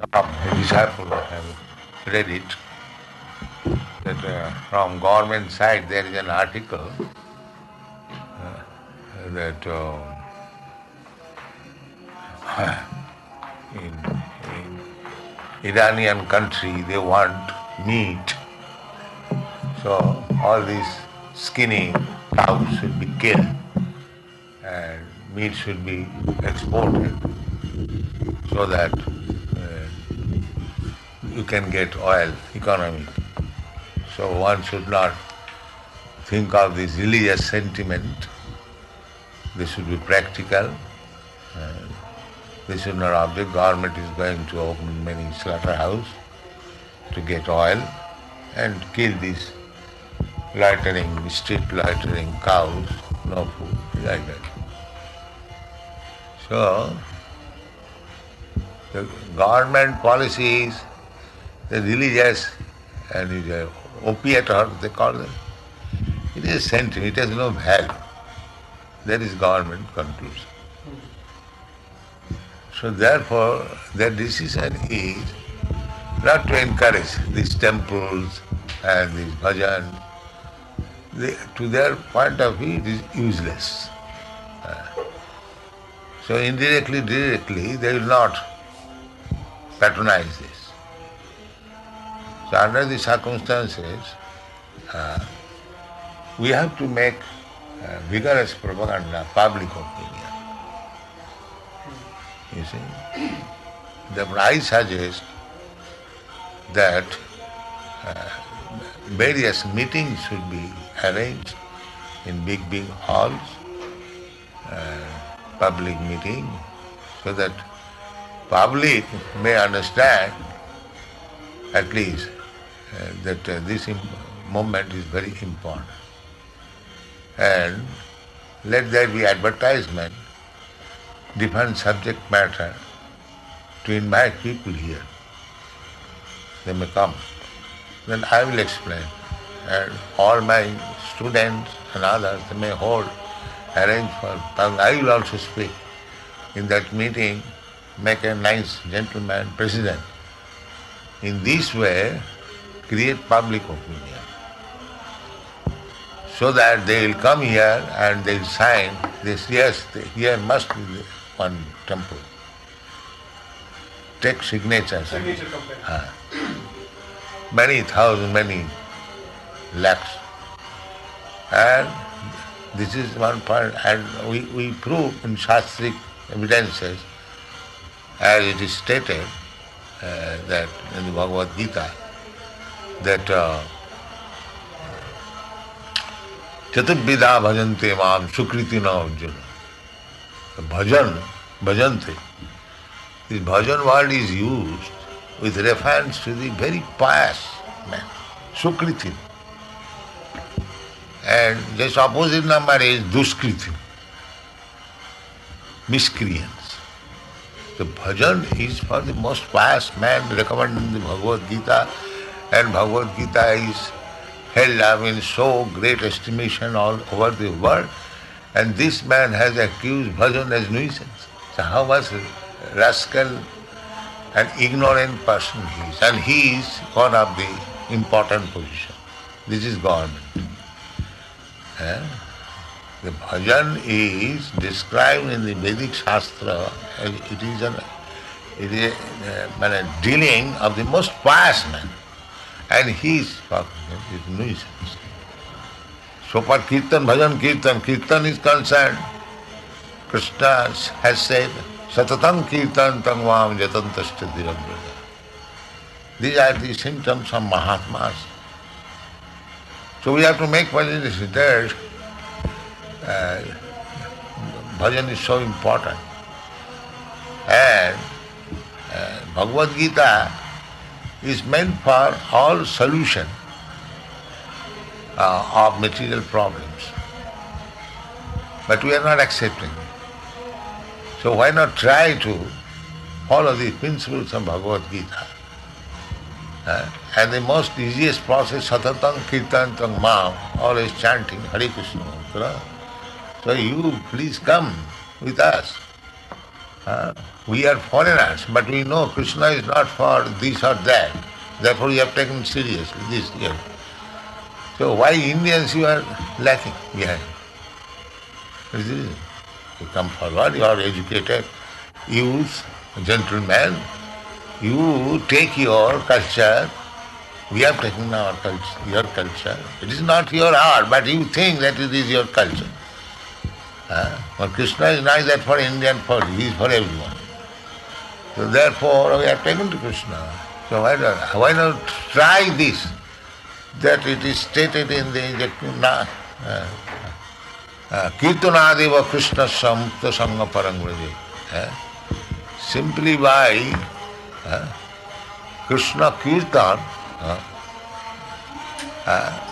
A disciple have read it, that from government side there is an article that in Iranian country they want meat, so all these skinny cows should be killed and meat should be exported so that you can get oil economy. So one should not think of this religious sentiment. This should be practical. This should not object. Government is going to open many slaughterhouses to get oil and kill these loitering, street loitering cows, no food, like that. So, the government policy is the religious and is a opiate, or they call it. It is sentiment, it has no value. That is government conclusion. So therefore, their decision is not to encourage these temples and these bhajan. To their point of view, it is useless. So indirectly, directly, they will not patronize this. So under these circumstances, we have to make vigorous propaganda, public opinion. You see? Therefore I suggest that various meetings should be arranged in big halls, public meeting, so that public may understand at least that this movement is very important. And let there be advertisement, different subject matter, to invite people here. They may come. Then I will explain. And all my students and others, they may arrange for, I will also speak. In that meeting, make a nice gentleman president. In this way, create public opinion, so that they will come here and they will sign this, yes, here must be one temple. Take signatures. Signature campaign. Many thousand, many lakhs. And this is one point, and we prove in Shastric evidences, as it is stated, that in the Bhagavad Gita, that Chaturvida bhajante mam sukritina Arjuna. Bhajante. This bhajan word is used with reference to the very pious man, Sukriti. And just opposite number is Duskriti, miscreants. The bhajan is for the most pious man recommended in the Bhagavad Gita, and Bhagavad Gita is held up in so great estimation all over the world, and this man has accused bhajan as nuisance. So how much rascal and ignorant person he is, and he is one of the important position. This is government. The bhajan is described in the Vedic Shastra as it is a dealing of the most pious man, and he is nuisance. So for Kirtan, bhajan Kirtan is concerned, Krishna has said, Satatam Kirtan Tangvam Jatantascha Dhirabraja. These are the symptoms of Mahatmas. So we have to make bhajan that bhajan is so important. And Bhagavad Gita is meant for all solution of material problems. But we are not accepting. So why not try to follow the principles of Bhagavad Gita? And the most easiest process, Satatam Kirtantam Mam, always chanting Hare Krishna mantra. So you please come with us. We are foreigners, but we know Krishna is not for this or that. Therefore we have taken seriously this here. So why Indians you are lacking behind? What is the reason? You come forward, you are educated youth, gentlemen, you take your culture. We have taken our culture, your culture. It is not your art, but you think that it is your culture. But Krishna is neither for Indian, he is for everyone. So therefore we are taken to Krishna. So why not try this? That it is stated in the Kirtanadeva Krishna Samukta Sangha Parangraje. Simply by Krishna Kirtan,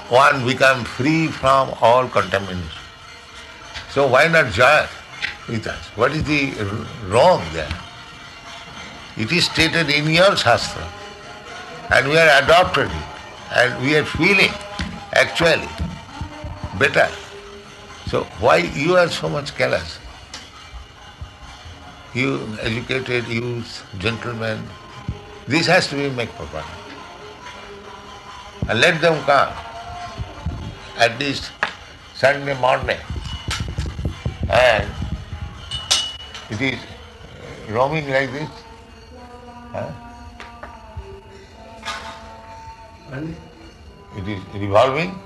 one becomes free from all contamination. So why not join with us? What is the wrong there? It is stated in your Shastra, and we are adopted it, and we are feeling actually better. So why you are so much careless? You educated youth, gentlemen, this has to be made proper. And let them come at least Sunday morning, and it is roaming like this. It is revolving.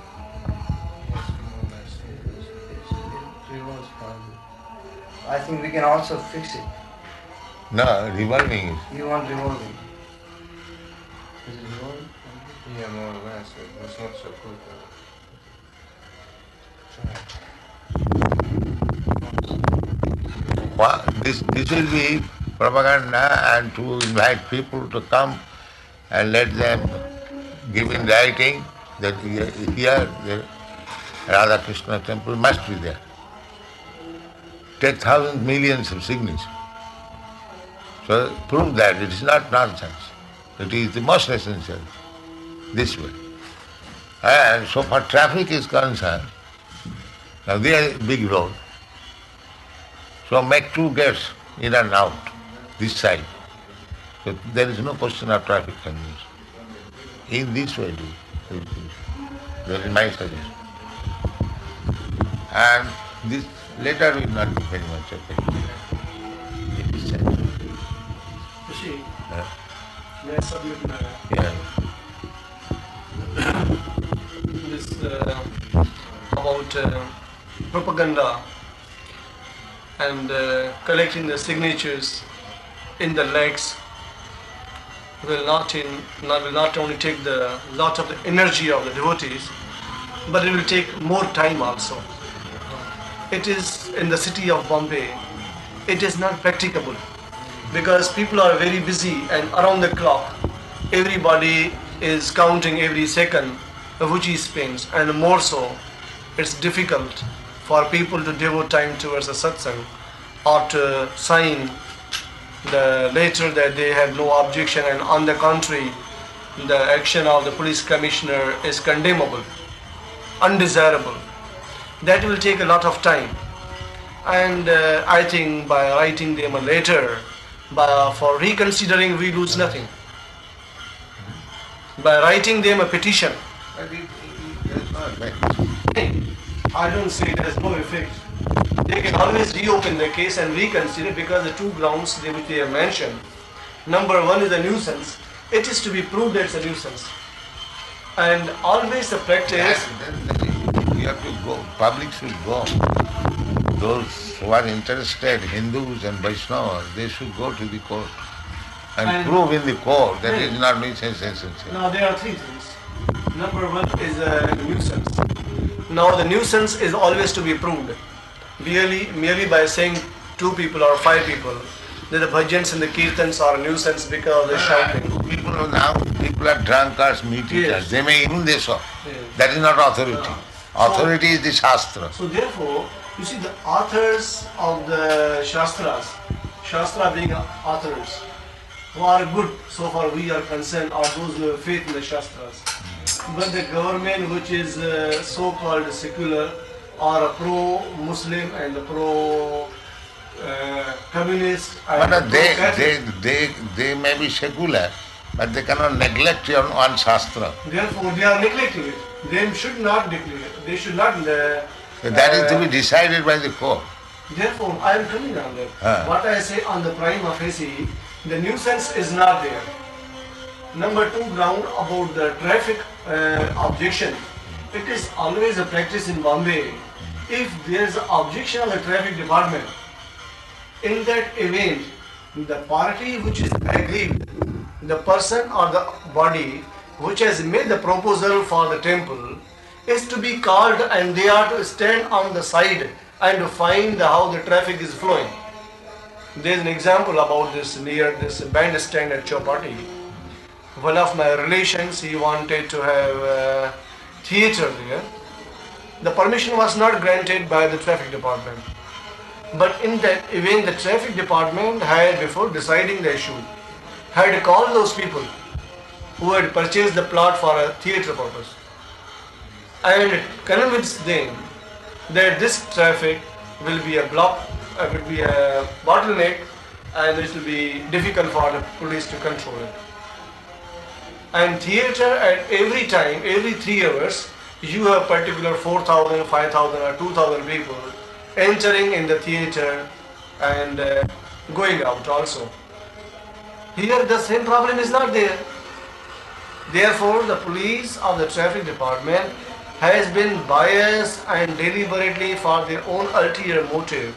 I think we can also fix it. No, revolving is. You want revolving? Is it revolving? Yeah, more or less. It's not so good though. This will be propaganda, and to invite people to come and let them give in writing that here the Radha Krishna temple must be there. Take thousands, millions of signatures. So prove that it is not nonsense. It is the most essential this way. And so far traffic is concerned, now there is a big road. So make 2 gates in and out, this side. So there is no question of traffic congestion. In this way do. That is my suggestion. And this later will not be very much effective. It is said. Rishi, may I submit my Yeah. this about propaganda and collecting the signatures in the legs will not only take the lot of the energy of the devotees, but it will take more time also. It is in the city of Bombay. It is not practicable because people are very busy and around the clock. Everybody is counting every second which he spends, and more so, it's difficult for people to devote time towards a satsang or to sign the letter that they have no objection, and on the contrary, the action of the police commissioner is condemnable, undesirable. That will take a lot of time, and I think by writing them a letter, for reconsidering, we lose nothing. By writing them a petition, But there is no effect. I don't say there is no effect. They can always reopen the case and reconsider, because the 2 grounds which they have mentioned. Number 1 is a nuisance. It is to be proved that it's a nuisance. And always the practice. Then you have to go, public should go. Those who are interested, Hindus and Vaishnavas, they should go to the court and prove in the court that it is not nuisance essential. Now there are 3 things. Number 1 is a nuisance. Now the nuisance is always to be proved. Merely by saying 2 people or 5 people that the bhajans and the kirtans are a nuisance because of the shouting. People are drunkards, meat eaters. Yes. They may even they so. Yes. That is not authority. Authority is the Shastra. So therefore, you see the authors of the Shastras, Shastra being authors, who are good so far we are concerned, are those who have faith in the Shastras. But the government, which is so-called secular, or a pro-Muslim and a communist But and pro-Catholic. they may be secular, but they cannot neglect your one Shastra. Therefore, they are neglecting it. They should not declare. They should not. So that is to be decided by the court. Therefore, I am coming on that. Ah. What I say on the prima facie, the nuisance is not there. Number two ground about the traffic objection. It is always a practice in Bombay. If there is an objection of the traffic department, in that event, the party which is aggrieved, the person or the body which has made the proposal for the temple is to be called and they are to stand on the side and to find how the traffic is flowing. There is an example about this near this bandstand at Chowpatty. One of my relations, he wanted to have a theatre there. The permission was not granted by the traffic department. But in that event, the traffic department had, before deciding the issue, had called those people who had purchased the plot for a theatre purpose and convinced them that this traffic will be a block, will be a bottleneck, and it will be difficult for the police to control it. And theatre at every time, every 3 hours, you have particular 4,000, 5,000 or 2,000 people entering in the theatre and going out also. Here the same problem is not there. Therefore, the police of the traffic department has been biased and deliberately for their own ulterior motive,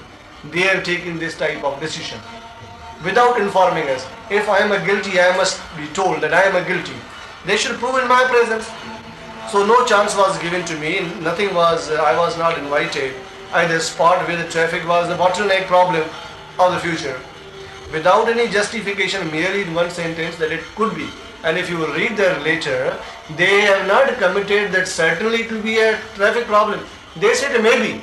they have taken this type of decision without informing us. If I am a guilty, I must be told that I am a guilty. They should prove in my presence. So no chance was given to me, nothing was, I was not invited at the spot where the traffic was the bottleneck problem of the future. Without any justification, merely in one sentence that it could be. And if you will read their letter, they have not committed that certainly it will be a traffic problem. They said maybe.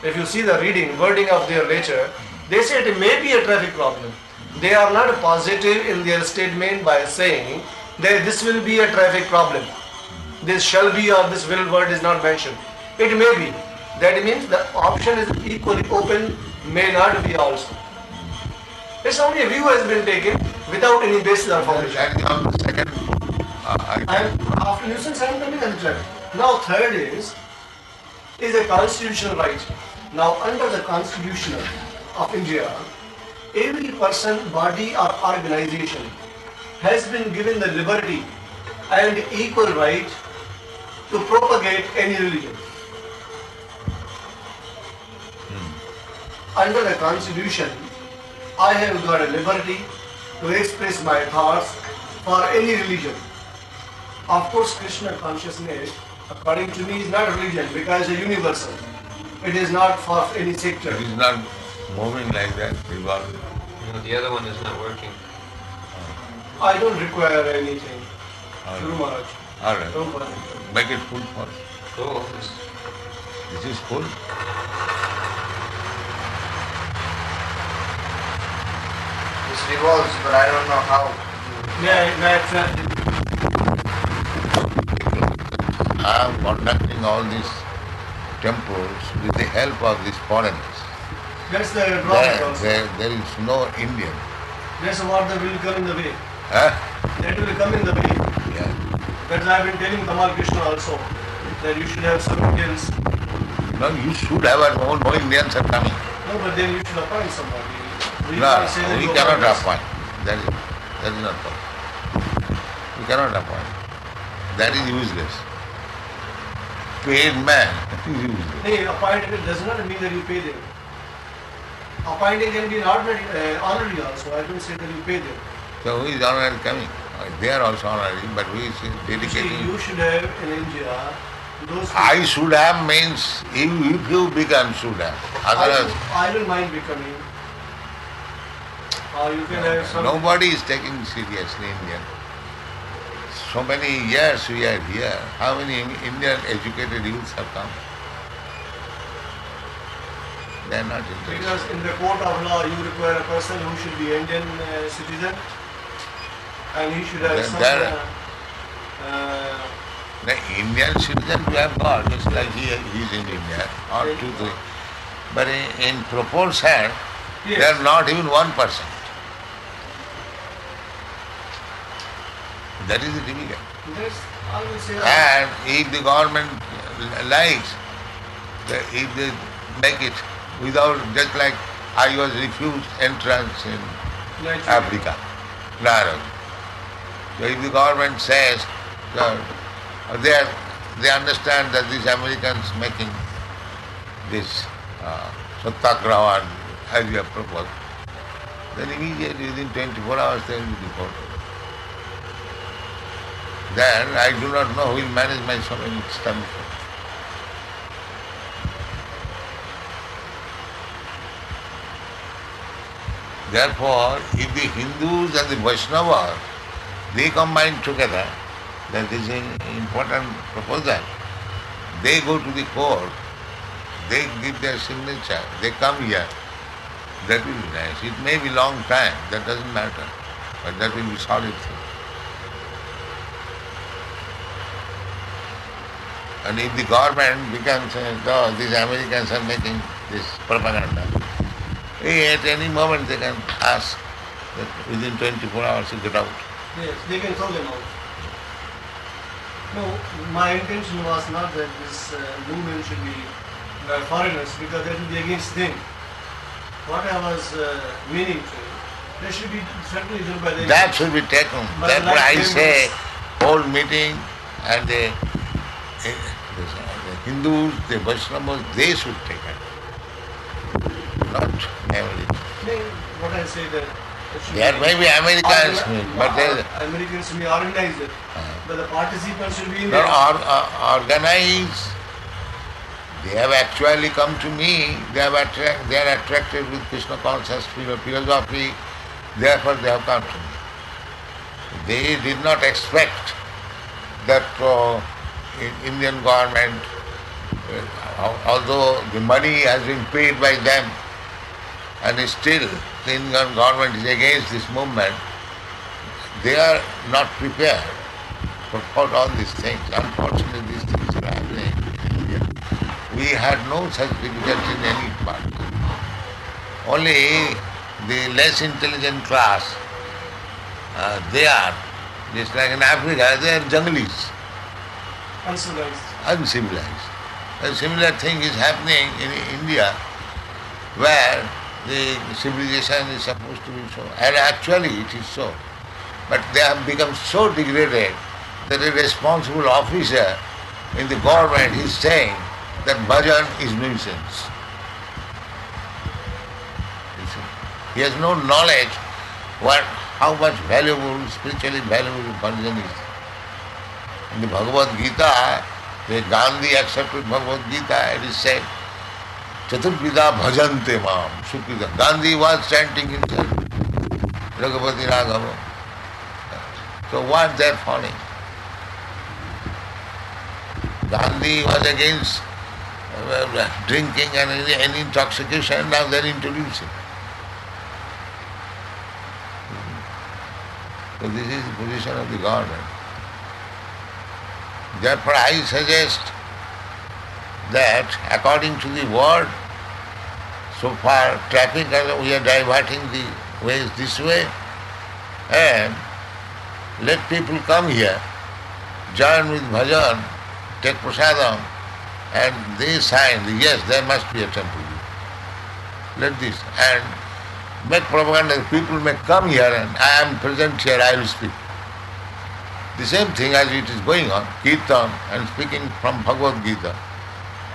If you see the wording of their letter, they said it may be a traffic problem. They are not positive in their statement by saying that this will be a traffic problem. This shall be or this will word is not mentioned. It may be. That means the option is equally open, may not be also. It's only a view has been taken without any basis or foundation. That is on the second And after nuisance I am coming on the traffic. Now third is a constitutional right. Now under the constitution of India, every person, body or organization has been given the liberty and equal right to propagate any religion. Under the constitution, I have got a liberty to express my thoughts for any religion. Of course, Krishna consciousness, according to me, is not a religion because it's universal. It is not for any sector. It is not moving like that, revolving. No, the other one is not working. I don't require anything. All Guru right. Maharaj. All right. Don't bother. Make it full first. Cool. This is full. This revolves, but I don't know how. I am conducting all these temples with the help of these foreigners. That's the drawback also. There is no Indian. That's what that will come in the way. Huh? That will come in the way. Yeah. That's I have been telling Kamal Krishna also that you should have some Indians. No, you should have our own. No Indians are coming. No, but then you should appoint somebody. No, can't say that we you cannot appoint us. appoint. That is not possible. We cannot appoint. That is useless. Paid man is useless. Hey, appointed does not mean that you pay them. Appointing can be honorary also. I don't say that you pay them. So who is honorary coming? They are also honorary, but who is You see, dedicating? you should have in India those. I should have means if you become should have. Otherwise, I don't mind becoming. Or you can have some. nobody is taking seriously Indian. So many years we are here. How many Indian educated youths have come? They are not interested. Because in the court of law, you require a person who should be Indian citizen, and he should have Then some. there- The Indian citizen we have got, just like he is in India, or two, three. But in proportion, Yes. they are not even 1%. That is the difficult. That's I will say. And if the government likes, if they make it without, just like I was refused entrance in Nigeria. Africa, no. So if the government says that they understand that these Americans making this satyagraha as you have proposed, then immediately within 24 hours they will be deported. Then I do not know who will manage my sovereign establishment. Therefore, if the Hindus and the Vaishnavas, they combine together, that is an important proposal. They go to the court, they give their signature, they come here. That will be nice. It may be long time, that doesn't matter, but that will be solid thing. And if the government becomes, oh, these Americans are making this propaganda, at any moment they can ask that within 24 hours to get out. Yes, they can throw them out. No, my intention was not that this movement should be by foreigners because that will be against them. What I was meaning to, they should be certainly done by the That should be taken. But That's like why I say members- whole meeting and the Hindus, the Vaishnavas, they should take it. Not Americans. What I say that it should There be may be Americans, but they Americans may organize it, but the participants should be in not there. organized. They have actually come to me. They are attracted with Krishna conscious philosophy. Therefore, they have come to me. They did not expect that Indian government, although the money has been paid by them, and still the Indian government is against this movement, they are not prepared for all these things. Unfortunately, these things are happening in India. We had no such difficulty in any part. Only the less intelligent class, they are, just like in Africa, they are junglis, Uncivilized. uncivilized. A similar thing is happening in India, where the civilization is supposed to be so, and actually it is so. But they have become so degraded that a responsible officer in the government is saying that bhajan is nuisance. You see, he has no knowledge how much valuable, spiritually valuable bhajan is. In the Bhagavad Gita, the Gandhi accepted Bhagavad Gita, it is said, Chaturvida bhajante mam, Sukrita. Gandhi was chanting himself, Raghupati Raghava. So what they are following? Gandhi was against drinking and any intoxication, now they are introducing. So this is the position of the government. Therefore I suggest that according to the word, so far traffic, we are diverting the ways this way, and let people come here, join with bhajan, take prasadam, and they sign, yes, there must be a temple here. Let this, and make propaganda, people may come here and I am present here, I will speak. The same thing as it is going on, kirtan and speaking from Bhagavad Gita.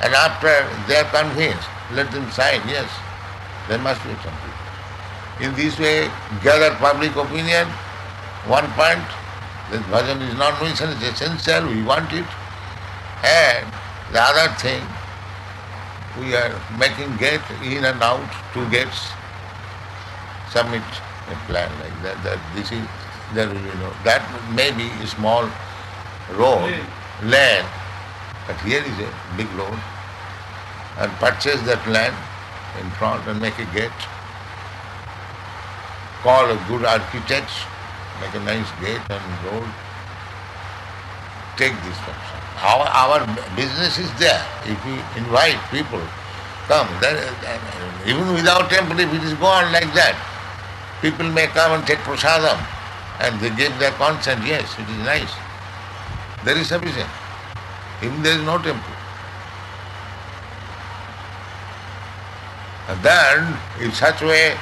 And after they are convinced, let them sign, yes, there must be a temple. In this way, gather public opinion, one point, that bhajan is not nuisance, it's essential, we want it. And the other thing, we are making gate in and out, 2 gates, submit a plan like that, that this is, there will be no, that may be a small road, land, but here is a big road, and purchase that land in front and make a gate. Call a good architect, make a nice gate and road. Take this function. Our business is there. If we invite people come. Even without temple, if it is gone like that, people may come and take prasadam and they give their consent, yes, it is nice. There is sufficient. Even there is no temple. And then, in such way,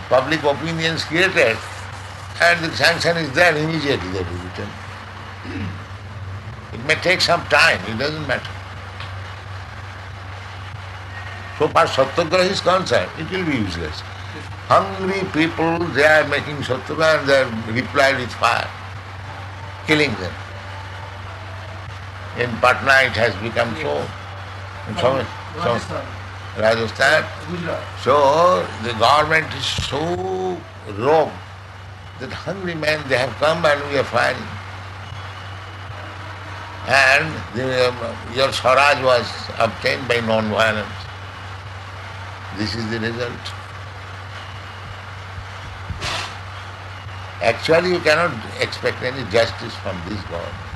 public opinion is created, and the sanction is there immediately, there will be temple. It may take some time, it doesn't matter. So far Satyagraha is concerned, it will be useless. Hungry people, they are making Satyagraha and they are replied with fire, killing them. In Patna it has become so. In Rajasthan. So the government is so rogue that hungry men, they have come and we are firing. And your Swaraj was obtained by non-violence. This is the result. Actually, you cannot expect any justice from this government.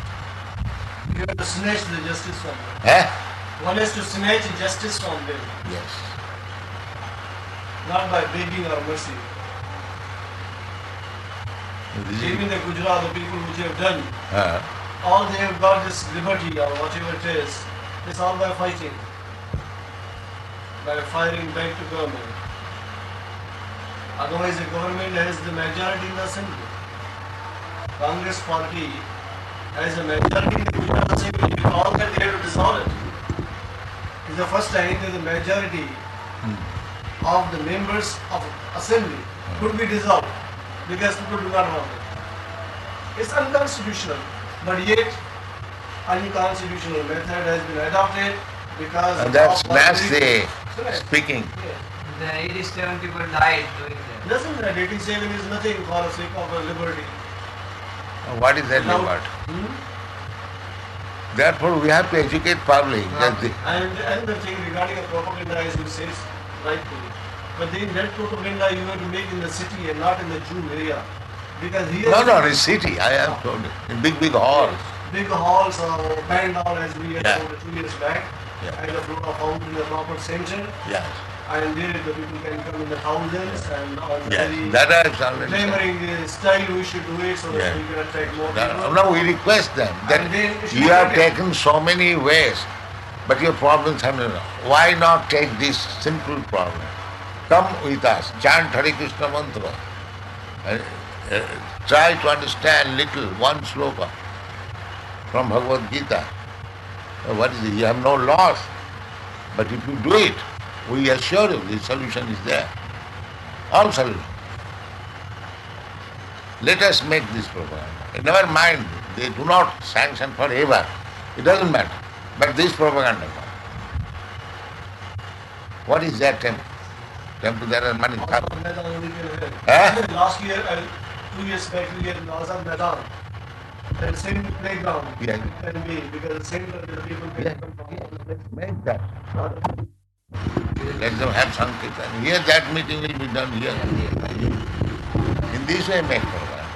You have to snatch the justice from them. Eh? One has to snatch justice from them, Yes. not by begging or mercy. This is, Even the Gujarat, the people which have done, uh, all they have got this liberty or whatever it is, it's all by fighting, by firing back to government. Otherwise, the government has the majority in the assembly. Congress party has a majority in the Gujarat assembly. If all that they have to dissolve it. It's the first time that the majority of the members of assembly could be dissolved because people do not want it. It's unconstitutional, but yet unconstitutional method has been adopted because and that's the the speaking. The 87 people died doing that. Doesn't that 87 is nothing for the sake of liberty? What is that Now- about? Therefore, we have to educate public. That And the thing regarding the propaganda, as you say, rightfully. But then that propaganda you have to make in the city and not in the Jew area. Because here no, in city, I have told you. In big halls. big halls or band hall as we had Yeah. about 2 years back, Yeah. and the floor of found in the proper center, Yes. and there the people can come in the thousands and on Yes. very That I have already said. clamoring style we should do it so that Yeah. we can attract more people. Now we request them that And then it should you be have okay. taken so many ways, but your problems have not. Why not take this simple problem? Come with us, chant Hare Krishna mantra. And, try to understand little, one sloka from Bhagavad Gita. What is it? You have no loss. But if you do it, we assure you the solution is there. All solution. Let us make this propaganda. Never mind, they do not sanction forever. It doesn't matter. But this propaganda. What is that temple? Temple there are money. Huh? Last year, 2 years back, we had Azad Maidan. And same playground Yeah. can be because the same the people can Yeah. come from all the places. Make that. Let them have Sankirtan. Here that meeting will be done here. In this way make program.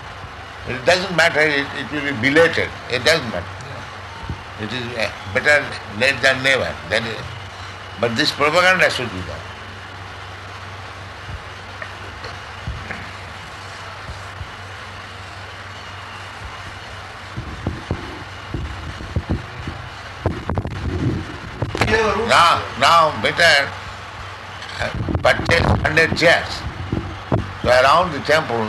It doesn't matter, it will be belated. It doesn't matter. It is better late than never. That is, but this propaganda should be done. We have a route. Now better purchase 100 chairs. So around the temple,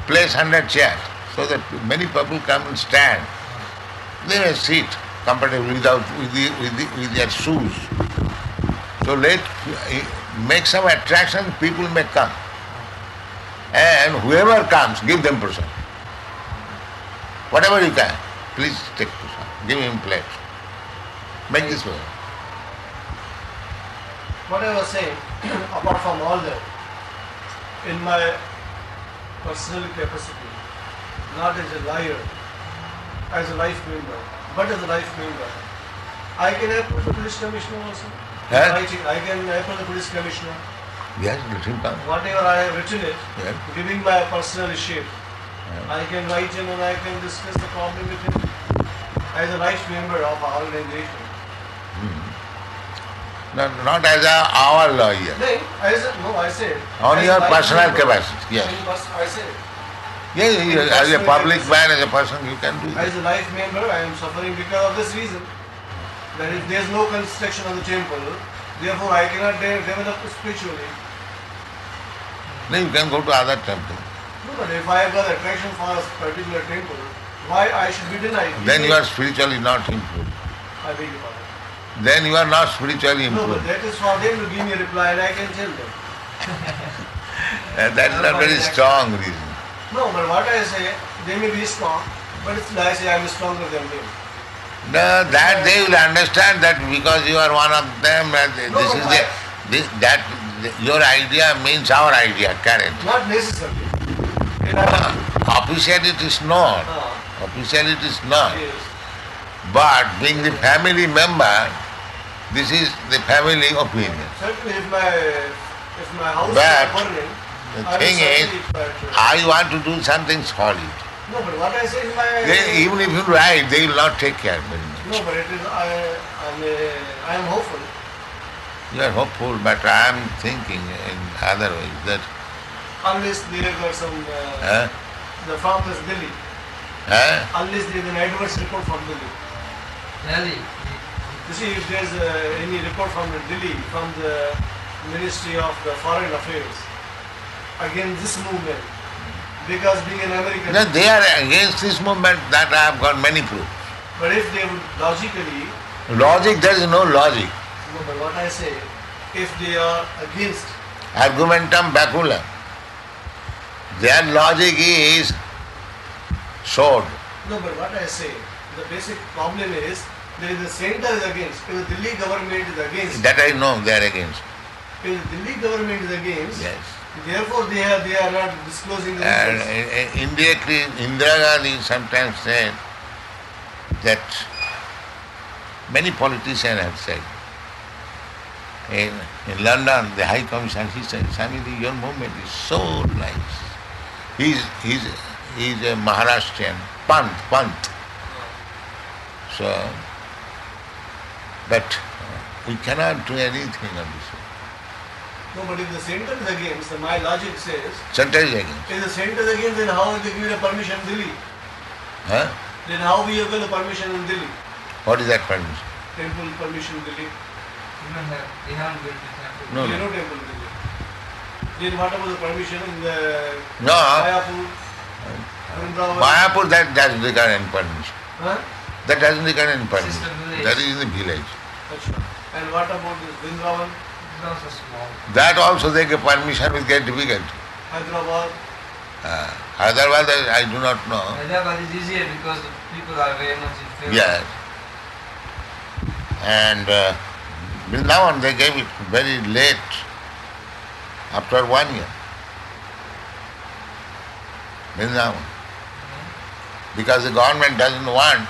place 100 chairs so that many people come and stand. They may sit comfortably with their shoes. So make some attraction, people may come. And whoever comes, give them prasad. Whatever you can, please take prasad. Give him plate. Make this way. What I was saying, apart from all that, in my personal capacity, not as a liar, as a life member, but as a life member, I can approach the police commissioner also. Huh? I can approach the police commissioner. Yes, let him come. Whatever I have written it, Yes. giving my personal issue, I can write him and I can discuss the problem with him as a life member of our organization. Not as our lawyer. I said. On as your life personal member. capacity, yes. I said. Yes, as a public man, as a person, you can do As that. a life member, I am suffering because of this reason. That if there is no construction of the temple, therefore I cannot develop spiritually. Then you can go to other temple. No, but if I have got attraction for a particular temple, why I should be denied? Then you are spiritually not improved. I beg your pardon. Then you are not spiritually No, but improved. that is for them to give me a reply and I can tell them. That is not very strong reason. No, but what I say, they may be strong, but still I say I am stronger than them. No, that they will understand that because you are one of them, your idea means our idea, correct? Not necessarily. Officially it is not. Officially it is not. Yes. But being the family member, this is the family opinion. Certainly if my house But is burning, the I will thing is, certainly try to- I want to do something solid. No, but what I say in my... Even if you write, they will not take care very much. No, but it is, I am hopeful. You are hopeful, but I am thinking in other ways that Unless they got some, Huh? the from this Delhi. Unless there is an adverse report from Delhi. Really? You see, if there is any report from Delhi, from the Ministry of the Foreign Affairs, against this movement, because being an American, no, they are against this movement, that I have got many proofs. but if they would logically, Logic, there is no logic. no, but what I say, if they are against, Argumentum baculum. Their logic is sword. no, but what I say, the basic problem is, there is the center is against, if the Delhi government is against, That I know they are against. if the Delhi government is against, Yes. therefore they are not disclosing the And results. indirectly, Indira Gandhi sometimes said that many politicians have said. In London, the High Commission, he said, Swamiji, your movement is so nice. He's a Maharashtrian, Pant. So, but we cannot do anything on this. No, but if the center is against, then my logic says, Center is against. if the center is against, then how will they give the permission in Delhi? Huh? Then how we have got the permission in Delhi? What is that permission? Temple permission in Delhi? They haven't built the temple. No, There is no. no temple in Delhi. Then what about the permission in the No. Mayapur? Vrindavan? Mayapur, that doesn't require any permission. Huh? That doesn't require any permission. Sister village. That is in the village. Achha. And what about this Vrindavan? It's also small. That also they get permission will get difficult. Hyderabad? Otherwise, I do not know. Hyderabad is easier because the people are very much in favor. Yes. And Vrindavan, they gave it very late, after 1 year. Vrindavan. Because the government doesn't want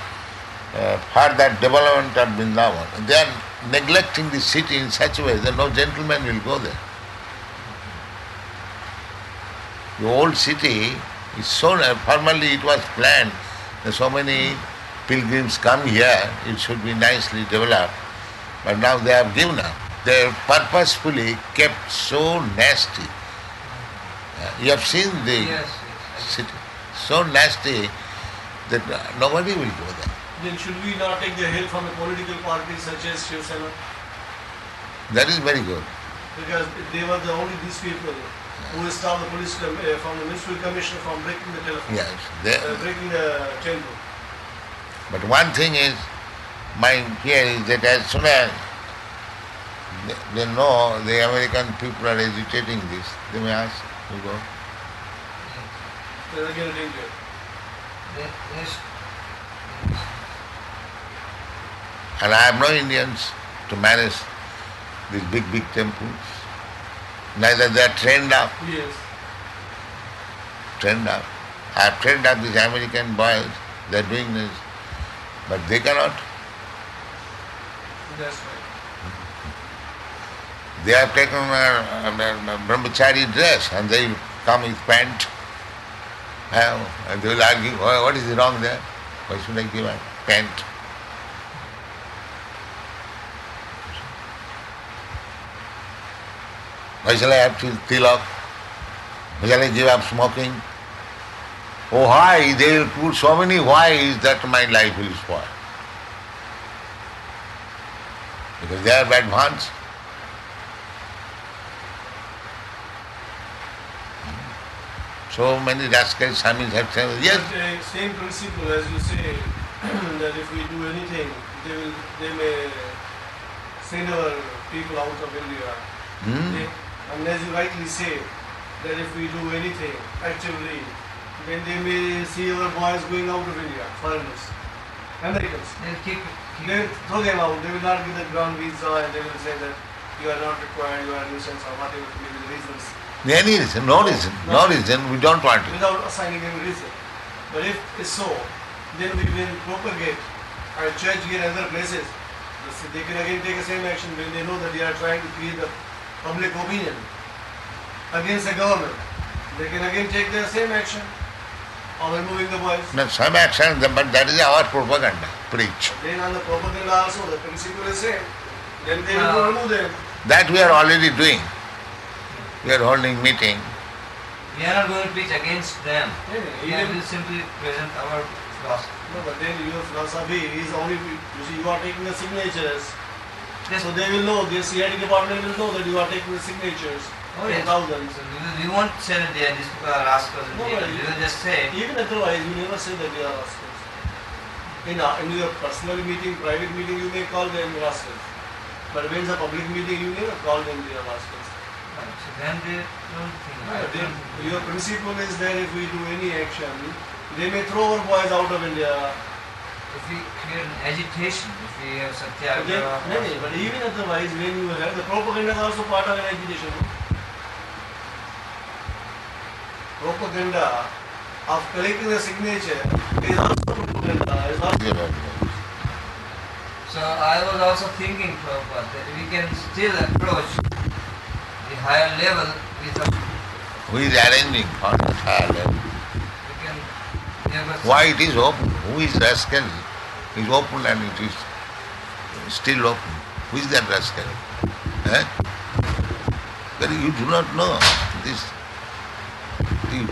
further development of Vrindavan. They are neglecting the city in such a way that no gentleman will go there. The old city is so, formerly it was planned that so many pilgrims come here, it should be nicely developed. But now they have given up. They have purposefully kept so nasty. You have seen the Yes. city, so nasty that nobody will go there. Then should we not take the help from a political party such as Shiv Sena? That is very good. Because they were the only these people who stopped the police from the municipal commissioner from breaking the telephone, Yes. They, breaking the temple. but one thing is, my fear is that as soon as they know the American people are agitating this, they may ask to go. There is again a danger. Yes. And I have no Indians to manage these big temples. Neither they are trained up. Yes. I have trained up these American boys, they are doing this, but they cannot. That's right. They have taken a brahmachari dress and they come with pant. And they will argue, what is wrong there? Why should I give a pant? Why shall I have tilak? Why shall I give up smoking? Oh, why? They will put so many whys that my life will spoil. Because they are advanced. So many rascal Swamis have said, yes. But, same principle as you say, that if we do anything, they may send our people out of India. And as you rightly say, that if we do anything actively, then they may see our boys going out of India, foreigners, Americans. They will throw them out. They will not give the ground visa, and they will say that you are not required, you are a nuisance, or whatever may be the reasons. Any reason, no reason, no reason, we don't want it. Without assigning any reason. But if it's so, then we will propagate our church here and other places. They can again take the same action when they know that they are trying to create the public opinion against the government. They can again take the same action of removing the boys. No, some action, but that is our propaganda, preach. Then on the propaganda also, the principle is same. Then they will remove them. That we are already doing. We are holding meeting. We are not going to preach against them. We will simply present our philosophy. No, but then your philosophy is only, you see, you are taking the signatures. So they will know, the CID department will know that you are taking the signatures. Oh, yes. Thousands. So we won't say that these people are rascals. No, We will just say, even otherwise, you never say that they are rascals. In your personal meeting, private meeting, you may call them rascals. But when it's a public meeting, you never call them they are rascals. so then they don't think. Your principle is that if we do any action, they may throw our boys out of India. If we create an agitation, if we have But, satyagraha, but even otherwise, when you have the propaganda is also part of an agitation. Propaganda of collecting the signature is also propaganda. Is also so I was also thinking, Prabhupada, that we can still approach the higher level with a, Who is arranging for that higher level? we can never. Why it is open? Who is rascal? It is open and it is still open. Who is that rascal? Eh? But you do not know this. You